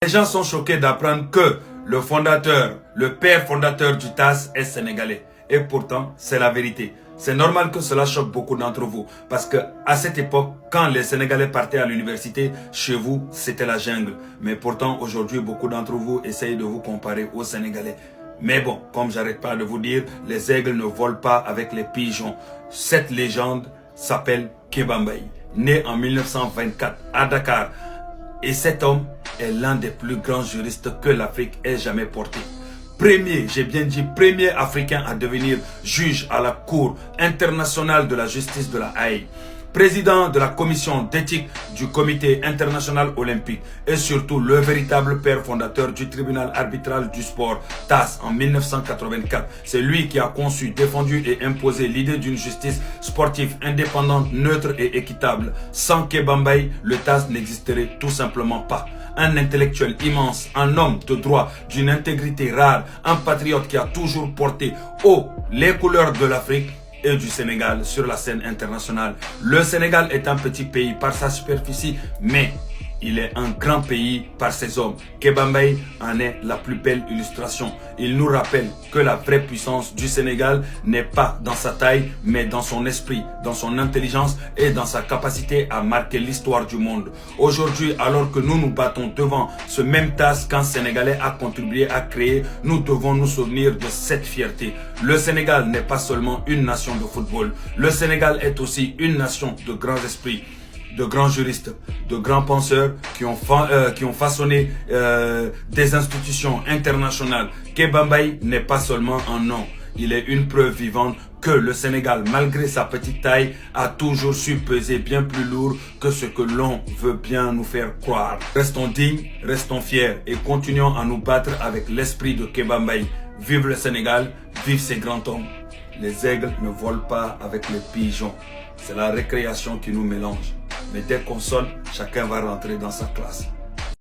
Les gens sont choqués d'apprendre que le fondateur, le père fondateur du TAS est sénégalais. Et pourtant, c'est la vérité. C'est normal que cela choque beaucoup d'entre vous. Parce que à cette époque, quand les Sénégalais partaient à l'université, chez vous, c'était la jungle. Mais pourtant, aujourd'hui, beaucoup d'entre vous essayent de vous comparer aux Sénégalais. Mais bon, comme j'arrête pas de vous dire, les aigles ne volent pas avec les pigeons. Cette légende s'appelle Kéba Mbaye, né en 1924 à Dakar. Et cet homme est l'un des plus grands juristes que l'Afrique ait jamais porté. Premier, j'ai bien dit premier Africain à devenir juge à la Cour internationale de la justice de la Haye. Président de la commission d'éthique du comité international olympique et surtout le véritable père fondateur du tribunal arbitral du sport, TAS, en 1984. C'est lui qui a conçu, défendu et imposé l'idée d'une justice sportive indépendante, neutre et équitable. Sans Kéba Mbaye, le TAS n'existerait tout simplement pas. Un intellectuel immense, un homme de droit, d'une intégrité rare, un patriote qui a toujours porté haut les couleurs de l'Afrique et du Sénégal sur la scène internationale. Le Sénégal est un petit pays par sa superficie, mais il est un grand pays par ses hommes. Kéba Mbaye en est la plus belle illustration. Il nous rappelle que la vraie puissance du Sénégal n'est pas dans sa taille, mais dans son esprit, dans son intelligence et dans sa capacité à marquer l'histoire du monde. Aujourd'hui, alors que nous nous battons devant ce même TAS qu'un Sénégalais a contribué à créer, nous devons nous souvenir de cette fierté. Le Sénégal n'est pas seulement une nation de football. Le Sénégal est aussi une nation de grands esprits, de grands juristes, de grands penseurs qui ont façonné des institutions internationales. Kéba Mbaye n'est pas seulement un nom, il est une preuve vivante que le Sénégal, malgré sa petite taille, a toujours su peser bien plus lourd que ce que l'on veut bien nous faire croire. Restons dignes, restons fiers et continuons à nous battre avec l'esprit de Kéba Mbaye. Vive le Sénégal, vive ces grands hommes. Les aigles ne volent pas avec les pigeons. C'est la récréation qui nous mélange. Mais dès qu'on sonne, chacun va rentrer dans sa classe.